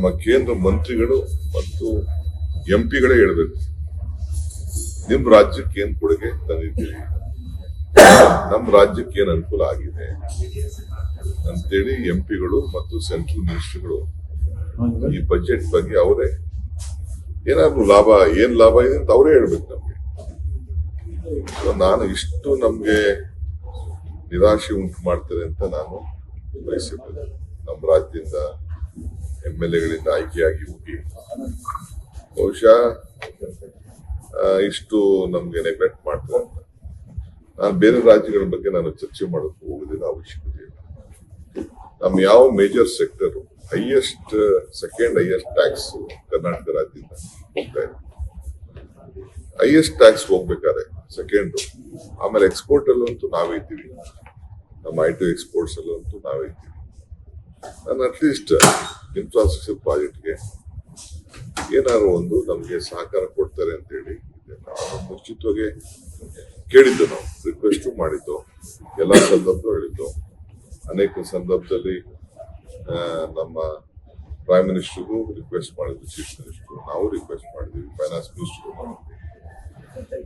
ನಮ್ಮ ಕೇಂದ್ರ ಮಂತ್ರಿಗಳು ಮತ್ತು ಎಂಪಿಗಳೇ ಹೇಳ್ಬೇಕು, ನಿಮ್ ರಾಜ್ಯಕ್ಕೆ ಏನ್ ಕೊಡುಗೆ ತಂದಿದ್ದೀರಿ, ನಮ್ಮ ರಾಜ್ಯಕ್ಕೆ ಏನ್ ಅನುಕೂಲ ಆಗಿದೆ ಅಂತೇಳಿ ಎಂಪಿಗಳು ಮತ್ತು ಸೆಂಟ್ರಲ್ ಮಿನಿಸ್ಟರ್ಗಳು ಈ ಬಜೆಟ್ ಬಗ್ಗೆ ಅವರೇ ಏನಾದ್ರು ಏನ್ ಲಾಭ ಇದೆ ಅಂತ ಅವರೇ ಹೇಳ್ಬೇಕು ನಮ್ಗೆ. ನಾನು ಇಷ್ಟು ನಮ್ಗೆ ನಿರಾಶೆ ಉಂಟು ಮಾಡ್ತಾರೆ ಅಂತ ನಾನು ಬಯಸಿದ್ದೇನೆ. ನಮ್ಮ ರಾಜ್ಯದಿಂದ MLAಗಳಿಂದ ಆಯ್ಕೆಯಾಗಿ ಹೋಗಿ ಬಹುಶಃ ಇಷ್ಟು ನಮ್ಗೆ ನೆಗ್ಲೆಕ್ಟ್ ಮಾಡ್ತಾರೆ ಅಂತ. ನಾನು ಬೇರೆ ರಾಜ್ಯಗಳ ಬಗ್ಗೆ ನಾನು ಚರ್ಚೆ ಮಾಡೋಕೆ ಹೋಗೋದಿಲ್ಲ, ಅವಶ್ಯಕತೆ ಇಲ್ಲ. ನಮ್ಮ ಯಾವ major sector second highest tax Karnataka ರಾಜ್ಯದಿಂದ ಹೋಗ್ತಾ ಇದೆ. ಹೈಯೆಸ್ಟ್ ಟ್ಯಾಕ್ಸ್ ಹೋಗ್ಬೇಕಾದ್ರೆ ಸೆಕೆಂಡ್, ಆಮೇಲೆ ಎಕ್ಸ್ಪೋರ್ಟ್ ಅಲ್ಲಂತೂ ನಾವೇ ಇದ್ದೀವಿ, ನಮ್ಮ IT ಎಕ್ಸ್ಪೋರ್ಟ್ಸ್ ಅಲ್ಲಂತೂ ನಾವೇ ಇದ್ದೀವಿ. ನಾನು ಅಟ್ಲೀಸ್ಟ್ ಇನ್ಫ್ರಾಸ್ಟ್ರಕ್ಚರ್ ಪ್ರಾಜೆಕ್ಟ್ಗೆ ಏನಾದ್ರು ಒಂದು ನಮ್ಗೆ ಸಹಕಾರ ಕೊಡ್ತಾರೆ ಅಂತ ಹೇಳಿ ನಾನು ಮುಂಚಿತವಾಗಿ ಕೇಳಿದ್ದು, ನಾವು ರಿಕ್ವೆಸ್ಟ್ ಮಾಡಿದ್ದು, ಎಲ್ಲ ಸಂದರ್ಭ ಹೇಳಿದ್ದು. ಅನೇಕ ಸಂದರ್ಭದಲ್ಲಿ ನಮ್ಮ ಪ್ರೈಮ್ ಮಿನಿಸ್ಟರ್ಗೂ ರಿಕ್ವೆಸ್ಟ್ ಮಾಡಿದ್ವಿ, ಚೀಫ್ ಮಿನಿಸ್ಟರ್ ನಾವು ರಿಕ್ವೆಸ್ಟ್ ಮಾಡಿದ್ವಿ, ಫೈನಾನ್ಸ್ ಮಿನಿಸ್ಟರ್ ಮಾಡಿದ್ವಿ.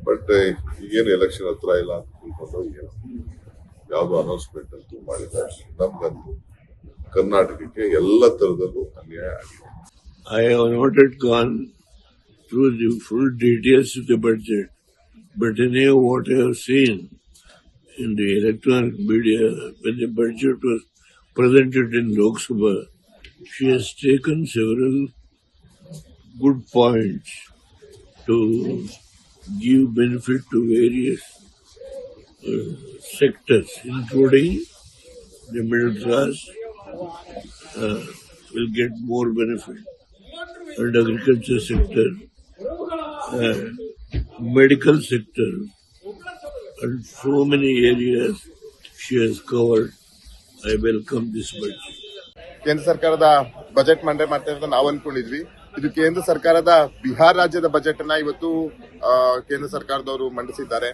ಬಟ್ ಈಗೇನು ಎಲೆಕ್ಷನ್ ಹತ್ರ ಇಲ್ಲ ಅಂತ ತಿಳ್ಕೊಂಡು ಏನು ಯಾವ್ದು ಅನೌನ್ಸ್ಮೆಂಟ್ ಅಂತೂ ಮಾಡಿದ್ದಾರೆ. ನಮ್ಗಂತೂ ಕರ್ನಾಟಕಕ್ಕೆ ಎಲ್ಲ ತರದಲ್ಲೂ ಅನ್ಯಾಯ ಆಗಿದೆ. I have not yet gone through the full details of the budget, but anyhow what I have seen in the electronic media when the budget was presented in Lok Sabha, she has taken several good points to give benefit to various sectors, including the middle class will get more benefit, and agriculture sector, medical sector, and so many areas she has covered. I welcome this budget. ಕೇಂದ್ರ ಸರ್ಕಾರದ budget ಮಂಡನೆ ಮಾಡ್ತಾ ಇರೋದು ನಾವು ಅನ್ಕೊಂಡಿದ್ವಿ. ಇದು ಕೇಂದ್ರ ಸರ್ಕಾರದ ಬಿಹಾರ ರಾಜ್ಯದ ಬಜೆಟ್ ಅನ್ನ ಇವತ್ತು ಕೇಂದ್ರ ಸರ್ಕಾರದವರು ಮಂಡಿಸಿದ್ದಾರೆ.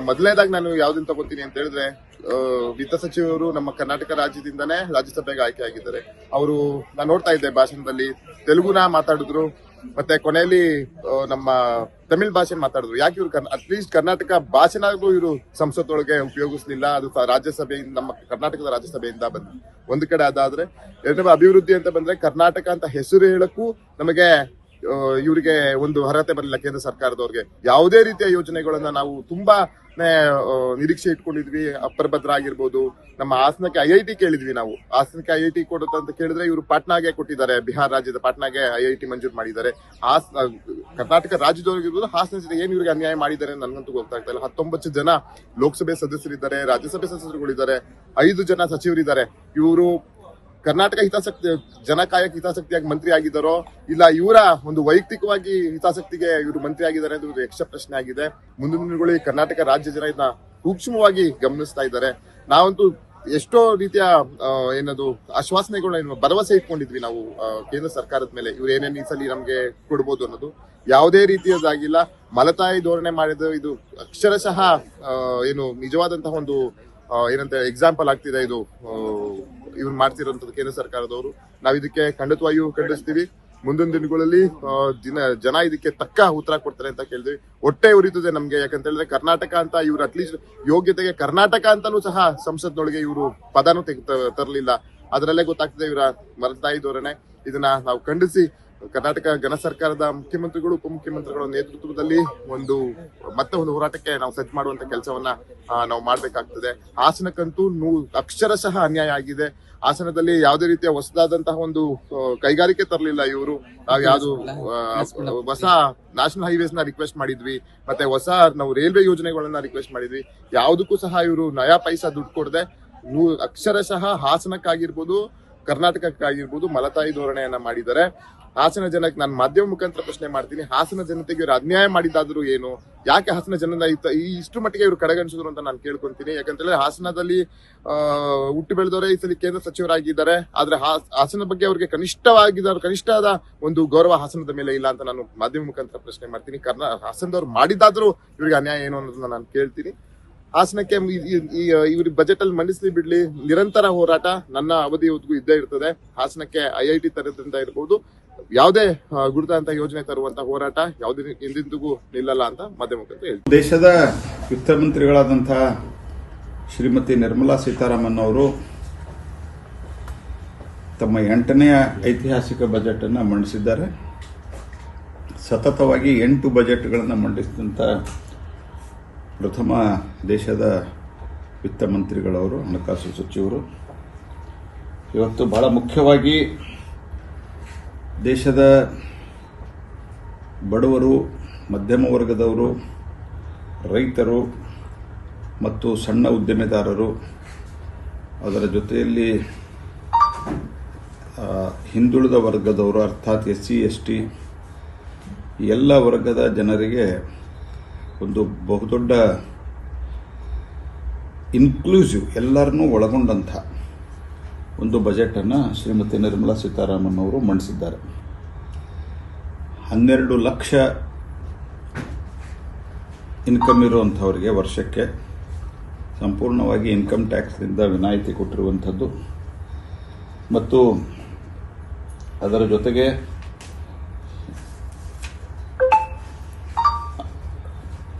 ಮೊದಲನೇದಾಗಿ ನಾನು ಯಾವ್ದನ್ನ ತಗೋತೀನಿ ಅಂತ ಹೇಳಿದ್ರೆ, ವಿತ್ತ ಸಚಿವರು ನಮ್ಮ ಕರ್ನಾಟಕ ರಾಜ್ಯದಿಂದನೇ ರಾಜ್ಯಸಭೆಗೆ ಆಯ್ಕೆ ಆಗಿದ್ದಾರೆ. ಅವರು ನಾನು ನೋಡ್ತಾ ಇದ್ದೆ ಭಾಷಣದಲ್ಲಿ ತೆಲುಗುನ ಮಾತಾಡಿದ್ರು, ಮತ್ತೆ ಕೊನೆಯಲ್ಲಿ ನಮ್ಮ ತಮಿಳ್ ಭಾಷೆ ಮಾತಾಡಿದ್ರು. ಯಾಕೆ ಇವರು ಅಟ್ಲೀಸ್ಟ್ ಕರ್ನಾಟಕ ಭಾಷೆನಾಗೂ ಇವರು ಸಂಸತ್ತೊಳಗೆ ಉಪಯೋಗಿಸಲಿಲ್ಲ? ಅದು ರಾಜ್ಯಸಭೆಯಿಂದ, ನಮ್ಮ ಕರ್ನಾಟಕದ ರಾಜ್ಯಸಭೆಯಿಂದ ಬಂದ ಒಂದು ಕಡೆ. ಅದಾದ್ರೆ ಎರಡನೇ ಅಭಿವೃದ್ಧಿ ಅಂತ ಬಂದ್ರೆ ಕರ್ನಾಟಕ ಅಂತ ಹೆಸರು ಹೇಳಕ್ಕೂ ನಮಗೆ ಇವರಿಗೆ ಒಂದು ಅರ್ಹತೆ ಬರಲಿಲ್ಲ. ಕೇಂದ್ರ ಸರ್ಕಾರದವ್ರಿಗೆ ಯಾವುದೇ ರೀತಿಯ ಯೋಜನೆಗಳನ್ನ ನಾವು ತುಂಬಾ ನಿರೀಕ್ಷೆ ಇಟ್ಕೊಂಡಿದ್ವಿ. ಅಪ್ಪರ್ ಭದ್ರಾ ಆಗಿರ್ಬೋದು, ನಮ್ಮ ಹಾಸನಕ್ಕೆ IIT ಕೇಳಿದ್ವಿ ನಾವು. ಹಾಸನಕ್ಕೆ IIT ಕೊಡುತ್ತೆ ಅಂತ ಕೇಳಿದ್ರೆ ಇವರು ಪಾಟ್ನಾಗೆ ಕೊಟ್ಟಿದ್ದಾರೆ, ಬಿಹಾರ ರಾಜ್ಯದ ಪಾಟ್ನಾಗೆ IIT ಮಂಜೂರು ಮಾಡಿದ್ದಾರೆ. ಕರ್ನಾಟಕ ರಾಜ್ಯದವರಿಗಿರ್ಬೋದು, ಹಾಸನ ಜಿಲ್ಲೆ ಏನ್ ಇವ್ರಿಗೆ ಅನ್ಯಾಯ ಮಾಡಿದ್ದಾರೆ ನನ್ಗಂತೂ ಗೊತ್ತಾಗ್ತಾ ಇಲ್ಲ. 19 ಜನ ಲೋಕಸಭೆ ಸದಸ್ಯರಿದ್ದಾರೆ, ರಾಜ್ಯಸಭೆ ಸದಸ್ಯರುಗಳಿದ್ದಾರೆ, 5 ಜನ ಸಚಿವರಿದ್ದಾರೆ. ಇವರು ಕರ್ನಾಟಕ ಜನಕಾಯಕ ಹಿತಾಸಕ್ತಿಯಾಗಿ ಮಂತ್ರಿ ಆಗಿದ್ದಾರೋ ಇಲ್ಲ ಇವರ ಒಂದು ವೈಯಕ್ತಿಕವಾಗಿ ಹಿತಾಸಕ್ತಿಗೆ ಇವರು ಮಂತ್ರಿ ಆಗಿದ್ದಾರೆ ಅಂತ ಯಕ್ಷ ಪ್ರಶ್ನೆ ಆಗಿದೆ. ಮುಂದಿನ ದಿನಗಳಲ್ಲಿ ಕರ್ನಾಟಕ ರಾಜ್ಯ ಜನ ಇದನ್ನ ಸೂಕ್ಷ್ಮವಾಗಿ ಗಮನಿಸ್ತಾ ಇದ್ದಾರೆ. ನಾವಂತೂ ಎಷ್ಟೋ ರೀತಿಯ ಏನದು ಆಶ್ವಾಸನೆಗಳನ್ನ ಭರವಸೆ ಇಟ್ಕೊಂಡಿದ್ವಿ ನಾವು ಕೇಂದ್ರ ಸರ್ಕಾರದ ಮೇಲೆ, ಇವ್ರು ಏನೇನು ಈ ಸಲ ನಮ್ಗೆ ಕೊಡ್ಬೋದು ಅನ್ನೋದು. ಯಾವುದೇ ರೀತಿಯದಾಗಿಲ್ಲ. ಮಲತಾಯಿ ಧೋರಣೆ ಮಾಡಿದ ಇದು ಅಕ್ಷರಶಃ ಏನು ನಿಜವಾದಂತಹ ಒಂದು ಏನಂತ ಎಕ್ಸಾಂಪಲ್ ಆಗ್ತಿದೆ ಇದು ಇವ್ರು ಮಾಡ್ತಿರೋಂಥದ್ದು ಕೇಂದ್ರ ಸರ್ಕಾರದವರು. ನಾವು ಇದಕ್ಕೆ ಖಂಡಿತವಾಗಿಯೂ ಖಂಡಿಸ್ತೀವಿ. ಮುಂದಿನ ದಿನಗಳಲ್ಲಿ ಜನ ಇದಕ್ಕೆ ತಕ್ಕ ಉತ್ತರ ಕೊಡ್ತಾರೆ ಅಂತ ಕೇಳಿದ್ವಿ. ಹೊಟ್ಟೆ ಉರಿತದೆ ನಮ್ಗೆ. ಯಾಕಂತ ಹೇಳಿದ್ರೆ ಕರ್ನಾಟಕ ಅಂತ ಇವ್ರು ಅಟ್ಲೀಸ್ಟ್ ಯೋಗ್ಯತೆಗೆ ಕರ್ನಾಟಕ ಅಂತಾನೂ ಸಹ ಸಂಸತ್ನೊಳಗೆ ಇವರು ಪದನೂ ತರಲಿಲ್ಲ. ಅದರಲ್ಲೇ ಗೊತ್ತಾಗ್ತದೆ ಇವರ ಮಲತಾಯಿ ಧೋರಣೆ. ಇದನ್ನ ನಾವು ಖಂಡಿಸಿ ಕರ್ನಾಟಕ ಘನ ಸರ್ಕಾರದ ಮುಖ್ಯಮಂತ್ರಿಗಳು, ಉಪಮುಖ್ಯಮಂತ್ರಿಗಳ ನೇತೃತ್ವದಲ್ಲಿ ಮತ್ತೆ ಒಂದು ಹೋರಾಟಕ್ಕೆ ನಾವು ಸಜ್ಜು ಮಾಡುವಂತ ಕೆಲಸವನ್ನ ನಾವು ಮಾಡ್ಬೇಕಾಗ್ತದೆ. ಹಾಸನಕ್ಕಂತೂ ಅಕ್ಷರಶಃ ಅನ್ಯಾಯ ಆಗಿದೆ. ಹಾಸನದಲ್ಲಿ ಯಾವುದೇ ರೀತಿಯ ಹೊಸದಾದಂತಹ ಒಂದು ಕೈಗಾರಿಕೆ ತರಲಿಲ್ಲ ಇವರು. ನಾವು ಯಾವ್ದು ಹೊಸ ನ್ಯಾಷನಲ್ ಹೈವೇಸ್ ನ ರಿಕ್ವೆಸ್ಟ್ ಮಾಡಿದ್ವಿ, ಮತ್ತೆ ಹೊಸ ನಾವು ರೈಲ್ವೆ ಯೋಜನೆಗಳನ್ನ ರಿಕ್ವೆಸ್ಟ್ ಮಾಡಿದ್ವಿ. ಯಾವುದಕ್ಕೂ ಸಹ ಇವರು ನಯಾ ಪೈಸಾ ದುಡ್ಡು ಕೊಡದೆ ಅಕ್ಷರಶಃ ಹಾಸನಕ್ಕಾಗಿರ್ಬೋದು, ಕರ್ನಾಟಕಕ್ಕಾಗಿರ್ಬೋದು ಮಲತಾಯಿ ಧೋರಣೆಯನ್ನ ಮಾಡಿದ್ದಾರೆ. ಹಾಸನ ಜನಕ್ಕೆ ನಾನು ಮಾಧ್ಯಮ ಮುಖಾಂತರ ಪ್ರಶ್ನೆ ಮಾಡ್ತೀನಿ, ಹಾಸನ ಜನತೆಗೆ ಇವರು ಅನ್ಯಾಯ ಮಾಡಿದಾದ್ರು ಏನು? ಯಾಕೆ ಹಾಸನ ಜನನ ಇಷ್ಟು ಮಟ್ಟಿಗೆ ಇವರು ಕಡೆಗಣಿಸಿದ್ರು ಅಂತ ನಾನು ಕೇಳ್ಕೊಂತೀನಿ. ಯಾಕಂತೇಳಿದ್ರೆ ಹಾಸನದಲ್ಲಿ ಹುಟ್ಟು ಬೆಳೆದವರೇ ಈ ಸಲ ಕೇಂದ್ರ ಸಚಿವರಾಗಿದ್ದಾರೆ. ಆದ್ರೆ ಹಾಸನ ಬಗ್ಗೆ ಅವ್ರಿಗೆ ಕನಿಷ್ಠವಾದ ಒಂದು ಗೌರವ ಹಾಸನದ ಮೇಲೆ ಇಲ್ಲ ಅಂತ ನಾನು ಮಾಧ್ಯಮ ಮುಖಾಂತರ ಪ್ರಶ್ನೆ ಮಾಡ್ತೀನಿ. ಹಾಸನದವ್ರು ಮಾಡಿದಾದ್ರೂ ಇವ್ರಿಗೆ ಅನ್ಯಾಯ ಏನು ಅನ್ನೋದನ್ನ ನಾನು ಕೇಳ್ತೀನಿ. ಹಾಸನಕ್ಕೆ ಇವ್ರ ಬಜೆಟ್ ಅಲ್ಲಿ ಮಂಡಿಸ್ಲಿ ಬಿಡ್ಲಿ, ನಿರಂತರ ಹೋರಾಟ ನನ್ನ ಅವಧಿಯವರೆಗೂ ಇದ್ದೇ ಇರ್ತದೆ. ಹಾಸನಕ್ಕೆ IIT ತರೋದ್ರಿಂದ ಇರ್ಬೋದು, ಯಾವುದೇ ಗುರುತಾಂತ ಯೋಜನೆ ತರುವಂತ ಹೋರಾಟ ಯಾವುದೇ ಎಂದೆಂದಿಗೂ ನಿಲ್ಲಲ್ಲ ಅಂತ ಮಾಧ್ಯಮ ಮುಖಾಂತರ ಹೇಳ್ತೀನಿ. ದೇಶದ ವಿತ್ತ ಮಂತ್ರಿಗಳಾದಂತಹ ಶ್ರೀಮತಿ ನಿರ್ಮಲಾ ಸೀತಾರಾಮನ್ ಅವರು ತಮ್ಮ 8ನೇ ಐತಿಹಾಸಿಕ ಬಜೆಟ್ ಅನ್ನು ಮಂಡಿಸಿದ್ದಾರೆ. ಸತತವಾಗಿ 8 ಬಜೆಟ್ಗಳನ್ನು ಮಂಡಿಸಿದಂಥ ಪ್ರಥಮ ದೇಶದ ವಿತ್ತ ಮಂತ್ರಿಗಳವರು, ಹಣಕಾಸು ಸಚಿವರು. ಇವತ್ತು ಬಹಳ ಮುಖ್ಯವಾಗಿ ದೇಶದ ಬಡವರು, ಮಧ್ಯಮ ವರ್ಗದವರು, ರೈತರು ಮತ್ತು ಸಣ್ಣ ಉದ್ದಿಮೆದಾರರು, ಅದರ ಜೊತೆಯಲ್ಲಿ ಹಿಂದುಳಿದ ವರ್ಗದವರು ಅರ್ಥಾತ್ SC ST ಎಲ್ಲ ವರ್ಗದ ಜನರಿಗೆ ಒಂದು ಬಹುದೊಡ್ಡ ಇನ್ಕ್ಲೂಸಿವ್, ಎಲ್ಲರನ್ನೂ ಒಳಗೊಂಡಂಥ ಒಂದು ಬಜೆಟನ್ನು ಶ್ರೀಮತಿ ನಿರ್ಮಲಾ ಸೀತಾರಾಮನ್ ಅವರು ಮಂಡಿಸಿದ್ದಾರೆ. 12 ಲಕ್ಷ ಇನ್ಕಮ್ ಇರುವಂಥವರಿಗೆ ವರ್ಷಕ್ಕೆ ಸಂಪೂರ್ಣವಾಗಿ ಇನ್ಕಮ್ ಟ್ಯಾಕ್ಸ್ನಿಂದ ವಿನಾಯಿತಿ ಕೊಟ್ಟಿರುವಂಥದ್ದು ಮತ್ತು ಅದರ ಜೊತೆಗೆ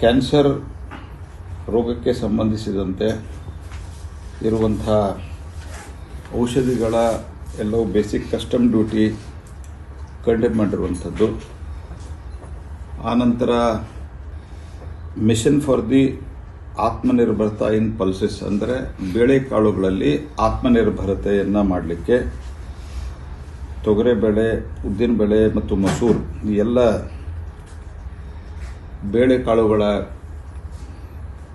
ಕ್ಯಾನ್ಸರ್ ರೋಗಕ್ಕೆ ಸಂಬಂಧಿಸಿದಂತೆ ಇರುವಂಥ ಔಷಧಿಗಳ ಎಲ್ಲವೂ ಬೇಸಿಕ್ ಕಸ್ಟಮ್ ಡ್ಯೂಟಿ ಕಡಿಮೆ ಮಾಡಿರುವಂಥದ್ದು. ಆನಂತರ mission for the Atmanirbharta in pulses, ಅಂದರೆ ಬೇಳೆಕಾಳುಗಳಲ್ಲಿ ಆತ್ಮನಿರ್ಭರತೆಯನ್ನು ಮಾಡಲಿಕ್ಕೆ ತೊಗರೆಬೇಳೆ, ಉದ್ದಿನಬೇಳೆ ಮತ್ತು ಮಸೂರ್ ಈ ಎಲ್ಲ ಬೇಳೆಕಾಳುಗಳ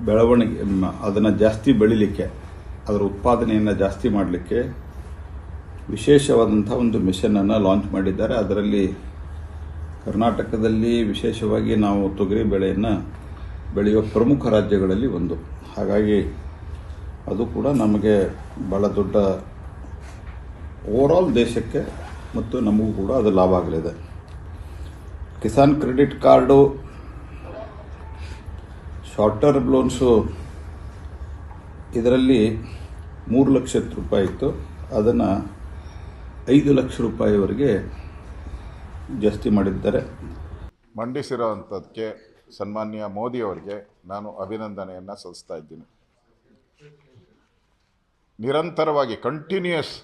ಬೆಳವಣಿಗೆ, ಅದನ್ನು ಜಾಸ್ತಿ ಬೆಳಿಲಿಕ್ಕೆ, ಅದರ ಉತ್ಪಾದನೆಯನ್ನು ಜಾಸ್ತಿ ಮಾಡಲಿಕ್ಕೆ ವಿಶೇಷವಾದಂಥ ಒಂದು ಮಿಷನನ್ನು ಲಾಂಚ್ ಮಾಡಿದ್ದಾರೆ. ಅದರಲ್ಲಿ ಕರ್ನಾಟಕದಲ್ಲಿ ವಿಶೇಷವಾಗಿ ನಾವು ತೊಗರಿ ಬೆಳೆಯನ್ನು ಬೆಳೆಯುವ ಪ್ರಮುಖ ರಾಜ್ಯಗಳಲ್ಲಿ ಒಂದು. ಹಾಗಾಗಿ ಅದು ಕೂಡ ನಮಗೆ ಭಾಳ ದೊಡ್ಡ ಓವರಾಲ್ ದೇಶಕ್ಕೆ ಮತ್ತು ನಮಗೂ ಕೂಡ ಅದು ಲಾಭ ಆಗಲಿದೆ. Kisan credit card, short term loans ಇದರಲ್ಲಿ 3 ಲಕ್ಷ ರೂಪಾಯಿ ಇತ್ತು, ಅದನ್ನು 5 ಲಕ್ಷ ರೂಪಾಯಿವರೆಗೆ ಜಾಸ್ತಿ ಮಾಡಿದ್ದಾರೆ. ಮಂಡಿಸಿರೋವಂಥದ್ದಕ್ಕೆ ಸನ್ಮಾನ್ಯ ಮೋದಿಯವರಿಗೆ ನಾನು ಅಭಿನಂದನೆಯನ್ನು ಸಲ್ಲಿಸ್ತಾ ಇದ್ದೀನಿ. ನಿರಂತರವಾಗಿ ಕಂಟಿನ್ಯೂಯಸ್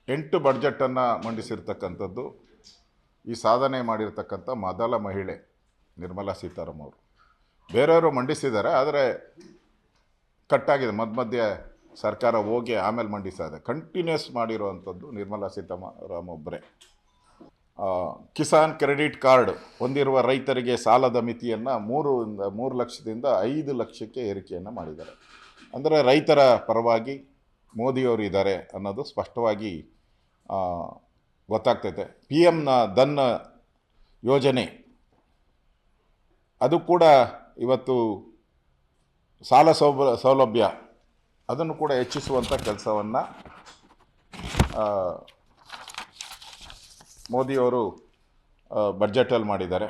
8 ಬಡ್ಜೆಟನ್ನು ಮಂಡಿಸಿರ್ತಕ್ಕಂಥದ್ದು, ಈ ಸಾಧನೆ ಮಾಡಿರ್ತಕ್ಕಂಥ ಮೊದಲ ಮಹಿಳೆ ನಿರ್ಮಲಾ ಸೀತಾರಾಮನ್ ಅವರು. ಬೇರೆಯವರು ಮಂಡಿಸಿದ್ದಾರೆ, ಆದರೆ ಕಟ್ಟಾಗಿದೆ, ಮಧ್ಯೆ ಸರ್ಕಾರ ಹೋಗಿ ಆಮೇಲೆ ಮಂಡಿಸ್ತಾ ಇದೆ. ಕಂಟಿನ್ಯೂಸ್ ಮಾಡಿರುವಂಥದ್ದು ನಿರ್ಮಲಾ ಸೀತಾರಾಮನ್ ಒಬ್ಬರೇ. ಕಿಸಾನ್ ಕ್ರೆಡಿಟ್ ಕಾರ್ಡ್ ಹೊಂದಿರುವ ರೈತರಿಗೆ ಸಾಲದ ಮಿತಿಯನ್ನು 3 ಲಕ್ಷದಿಂದ 5 ಲಕ್ಷಕ್ಕೆ ಏರಿಕೆಯನ್ನು ಮಾಡಿದ್ದಾರೆ. ಅಂದರೆ ರೈತರ ಪರವಾಗಿ ಮೋದಿಯವರು ಇದ್ದಾರೆ ಅನ್ನೋದು ಸ್ಪಷ್ಟವಾಗಿ ಗೊತ್ತಾಗ್ತೈತೆ. PM ಧನ್ ಯೋಜನೆ ಅದು ಕೂಡ ಇವತ್ತು ಸಾಲ ಸೌಲಭ್ಯ ಅದನ್ನು ಕೂಡ ಹೆಚ್ಚಿಸುವಂಥ ಕೆಲಸವನ್ನು ಮೋದಿಯವರು ಬಡ್ಜೆಟಲ್ಲಿ ಮಾಡಿದ್ದಾರೆ.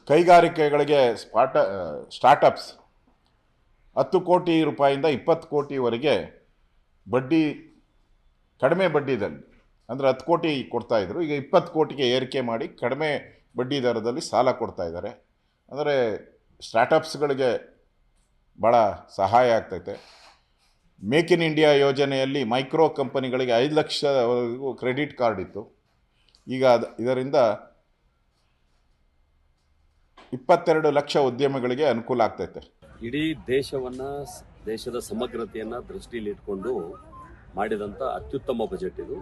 ಕೈಗಾರಿಕೆಗಳಿಗೆ ಸ್ಟಾರ್ಟಪ್ಸ್ 10 ಕೋಟಿ ರೂಪಾಯಿಂದ 20 ಕೋಟಿವರೆಗೆ ಬಡ್ಡಿ, ಕಡಿಮೆ ಬಡ್ಡಿದಲ್ಲಿ, ಅಂದರೆ 10 ಕೋಟಿ ಕೊಡ್ತಾಯಿದ್ರು, ಈಗ 20 ಕೋಟಿಗೆ ಏರಿಕೆ ಮಾಡಿ ಕಡಿಮೆ ಬಡ್ಡಿ ದರದಲ್ಲಿ ಸಾಲ ಕೊಡ್ತಾ ಇದ್ದಾರೆ. ಅಂದರೆ ಸ್ಟಾರ್ಟಪ್ಸ್ಗಳಿಗೆ ಭಾಳ ಸಹಾಯ ಆಗ್ತೈತೆ. ಮೇಕ್ ಇನ್ ಇಂಡಿಯಾ ಯೋಜನೆಯಲ್ಲಿ ಮೈಕ್ರೋ ಕಂಪನಿಗಳಿಗೆ 5 ಲಕ್ಷವರೆಗೂ ಕ್ರೆಡಿಟ್ ಕಾರ್ಡ್ ಇತ್ತು, ಈಗ ಇದರಿಂದ 22 ಲಕ್ಷ ಉದ್ಯಮಿಗಳಿಗೆ ಅನುಕೂಲ ಆಗ್ತೈತೆ. ಇಡೀ ದೇಶದ ಸಮಗ್ರತೆಯನ್ನು ದೃಷ್ಟಿಯಲ್ಲಿ ಇಟ್ಕೊಂಡು ಮಾಡಿದಂಥ ಅತ್ಯುತ್ತಮ ಬಜೆಟ್ ಇದು.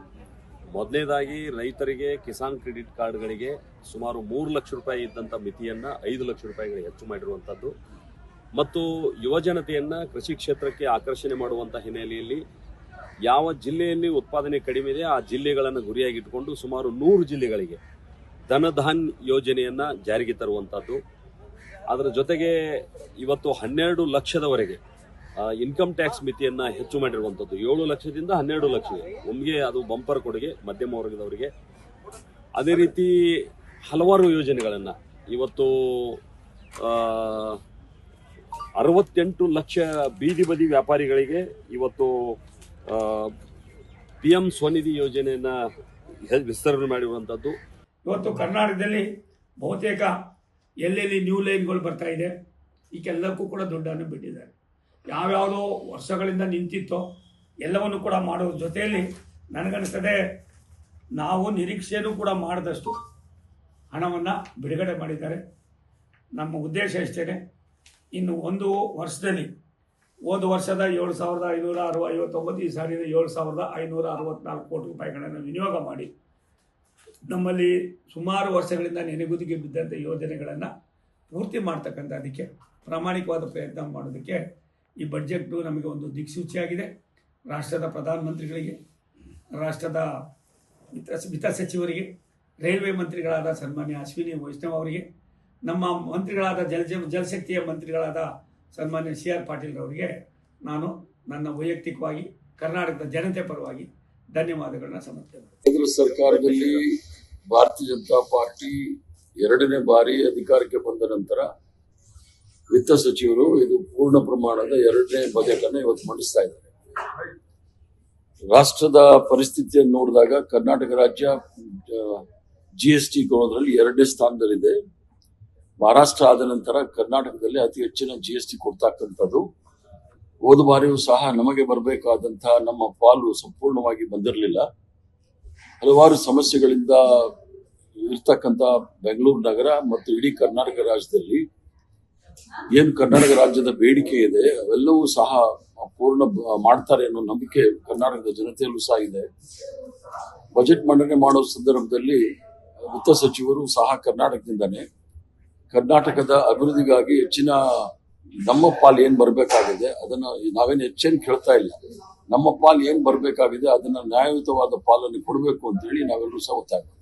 ಮೊದಲನೇದಾಗಿ ರೈತರಿಗೆ ಕಿಸಾನ್ ಕ್ರೆಡಿಟ್ ಕಾರ್ಡ್ಗಳಿಗೆ ಸುಮಾರು 3 ಲಕ್ಷ ರೂಪಾಯಿ ಇದ್ದಂಥ ಮಿತಿಯನ್ನು 5 ಲಕ್ಷ ರೂಪಾಯಿಗಳಿಗೆ ಹೆಚ್ಚು ಮಾಡಿರುವಂಥದ್ದು ಮತ್ತು ಯುವಜನತೆಯನ್ನು ಕೃಷಿ ಕ್ಷೇತ್ರಕ್ಕೆ ಆಕರ್ಷಣೆ ಮಾಡುವಂಥ ಹಿನ್ನೆಲೆಯಲ್ಲಿ ಯಾವ ಜಿಲ್ಲೆಯಲ್ಲಿ ಉತ್ಪಾದನೆ ಕಡಿಮೆ ಇದೆ ಆ ಜಿಲ್ಲೆಗಳನ್ನು ಗುರಿಯಾಗಿಟ್ಟುಕೊಂಡು ಸುಮಾರು 100 ಜಿಲ್ಲೆಗಳಿಗೆ ಧನಧಾನ್ ಯೋಜನೆಯನ್ನು ಜಾರಿಗೆ ತರುವಂಥದ್ದು. ಅದರ ಜೊತೆಗೆ ಇವತ್ತು 12 ಲಕ್ಷದವರೆಗೆ ಇನ್ಕಮ್ ಟ್ಯಾಕ್ಸ್ ಮಿತಿಯನ್ನು ಹೆಚ್ಚು ಮಾಡಿರುವಂಥದ್ದು. 7 ಲಕ್ಷದಿಂದ 12 ಲಕ್ಷಗೆ ಒಮ್ಮೆಗೆ ಅದು ಬಂಪರ್ ಕೊಡುಗೆ ಮಧ್ಯಮ ವರ್ಗದವರಿಗೆ. ಅದೇ ರೀತಿ ಹಲವಾರು ಯೋಜನೆಗಳನ್ನು ಇವತ್ತು 68 ಲಕ್ಷ ಬೀದಿ ಬದಿ ವ್ಯಾಪಾರಿಗಳಿಗೆ ಇವತ್ತು PM ಸ್ವನಿಧಿ ಯೋಜನೆಯನ್ನ ವಿಸ್ತರಣೆ ಮಾಡಿರುವಂಥದ್ದು. ಇವತ್ತು ಕರ್ನಾಟಕದಲ್ಲಿ ಬಹುತೇಕ ಎಲ್ಲೆಲ್ಲಿ ನ್ಯೂ ಲೈನ್ಗಳು ಬರ್ತಾ ಇದೆ, ಈಗೆಲ್ಲಕ್ಕೂ ಕೂಡ ದುಡ್ಡನ್ನು ಬಿಟ್ಟಿದ್ದಾರೆ. ಯಾವ್ಯಾವುದೋ ವರ್ಷಗಳಿಂದ ನಿಂತಿತ್ತೋ ಎಲ್ಲವನ್ನು ಕೂಡ ಮಾಡೋದ್ರ ಜೊತೆಯಲ್ಲಿ ನನಗನ್ನಿಸ್ತದೆ ನಾವು ನಿರೀಕ್ಷೆಯೂ ಕೂಡ ಮಾಡಿದಷ್ಟು ಹಣವನ್ನು ಬಿಡುಗಡೆ ಮಾಡಿದ್ದಾರೆ. ನಮ್ಮ ಉದ್ದೇಶ ಇಷ್ಟೇ, ಇನ್ನು ಒಂದು ವರ್ಷದಲ್ಲಿ ಹೋದ ವರ್ಷದ 7,559 ಈ ಸಾರಿನ 7,564 ಕೋಟಿ ರೂಪಾಯಿಗಳನ್ನು ವಿನಿಯೋಗ ಮಾಡಿ ನಮ್ಮಲ್ಲಿ ಸುಮಾರು ವರ್ಷಗಳಿಂದ ನೆನೆಗುದಿಗೆ ಬಿದ್ದಂಥ ಯೋಜನೆಗಳನ್ನು ಪೂರ್ತಿ ಮಾಡ್ತಕ್ಕಂಥದ್ದಕ್ಕೆ ಪ್ರಾಮಾಣಿಕವಾದ ಪ್ರಯತ್ನ ಮಾಡೋದಕ್ಕೆ ಈ ಬಡ್ಜೆಟ್ಟು ನಮಗೆ ಒಂದು ದಿಕ್ಸೂಚಿಯಾಗಿದೆ. ರಾಷ್ಟ್ರದ ಪ್ರಧಾನಮಂತ್ರಿಗಳಿಗೆ, ರಾಷ್ಟ್ರದ ವಿತ್ತ ಸಚಿವರಿಗೆ, ರೈಲ್ವೆ ಮಂತ್ರಿಗಳಾದ ಸನ್ಮಾನ್ಯ ಅಶ್ವಿನಿ ವೈಷ್ಣವ್ ಅವರಿಗೆ, ನಮ್ಮ ಮಂತ್ರಿಗಳಾದ ಜಲಶಕ್ತಿಯ ಮಂತ್ರಿಗಳಾದ ಸನ್ಮಾನ್ಯ CR ಪಾಟೀಲ್ ಅವರಿಗೆ ನಾನು ನನ್ನ ವೈಯಕ್ತಿಕವಾಗಿ ಕರ್ನಾಟಕದ ಜನತೆ ಪರವಾಗಿ ಧನ್ಯವಾದಗಳನ್ನ ಸಮರ್ಪಣೆ ಮಾಡ್ತೀನಿ. ಕೇಂದ್ರ ಸರ್ಕಾರದಲ್ಲಿ ಭಾರತೀಯ ಜನತಾ ಪಾರ್ಟಿ 2ನೇ ಬಾರಿ ಅಧಿಕಾರಕ್ಕೆ ಬಂದ ನಂತರ ವಿತ್ತ ಸಚಿವರು ಇದು ಪೂರ್ಣ ಪ್ರಮಾಣದ 2ನೇ ಬಜೆಟ್ ಅನ್ನು ಇವತ್ತು ಮಂಡಿಸ್ತಾ ಇದ್ದಾರೆ. ರಾಷ್ಟ್ರದ ಪರಿಸ್ಥಿತಿಯನ್ನು ನೋಡಿದಾಗ ಕರ್ನಾಟಕ ರಾಜ್ಯ GST ಕೊಡೋದ್ರಲ್ಲಿ 2ನೇ ಸ್ಥಾನದಲ್ಲಿದೆ. ಮಹಾರಾಷ್ಟ್ರ ಆದ ನಂತರ ಕರ್ನಾಟಕದಲ್ಲಿ ಅತಿ ಹೆಚ್ಚಿನ GST ಕೊಡ್ತಕ್ಕಂಥದ್ದು. ಹೋದ ಬಾರಿಯೂ ಸಹ ನಮಗೆ ಬರಬೇಕಾದಂತಹ ನಮ್ಮ ಪಾಲು ಸಂಪೂರ್ಣವಾಗಿ ಬಂದಿರಲಿಲ್ಲ. ಹಲವಾರು ಸಮಸ್ಯೆಗಳಿಂದ ಇರ್ತಕ್ಕಂಥ ಬೆಂಗಳೂರು ನಗರ ಮತ್ತು ಇಡೀ ಕರ್ನಾಟಕ ರಾಜ್ಯದಲ್ಲಿ ಏನು ಕರ್ನಾಟಕ ರಾಜ್ಯದ ಬೇಡಿಕೆ ಇದೆ ಅವೆಲ್ಲವೂ ಸಹ ಪೂರ್ಣ ಮಾಡ್ತಾರೆ ಅನ್ನೋ ನಂಬಿಕೆ ಕರ್ನಾಟಕದ ಜನತೆಯಲ್ಲೂ ಸಹ ಇದೆ. ಬಜೆಟ್ ಮಂಡನೆ ಮಾಡೋ ಸಂದರ್ಭದಲ್ಲಿ ವಿತ್ತ ಸಚಿವರು ಸಹ ಕರ್ನಾಟಕದಿಂದಾನೆ ಕರ್ನಾಟಕದ ಅಭಿವೃದ್ಧಿಗಾಗಿ ಹೆಚ್ಚಿನ ನಮ್ಮ ಪಾಲು ಏನ್ ಬರಬೇಕಾಗಿದೆ ಅದನ್ನ ನಾವೇನು ಹೆಚ್ಚೇನು ಕೇಳ್ತಾ ಇಲ್ಲ. ನಮ್ಮ ಪಾಲು ಏನ್ ಬರಬೇಕಾಗಿದೆ ಅದನ್ನ ನ್ಯಾಯಯುತವಾದ ಪಾಲನ್ನು ಕೊಡಬೇಕು ಅಂತ ಹೇಳಿ ನಾವೆಲ್ಲರೂ ಸಹ ಒತ್ತಾಯ ಮಾಡ್ತೀವಿ.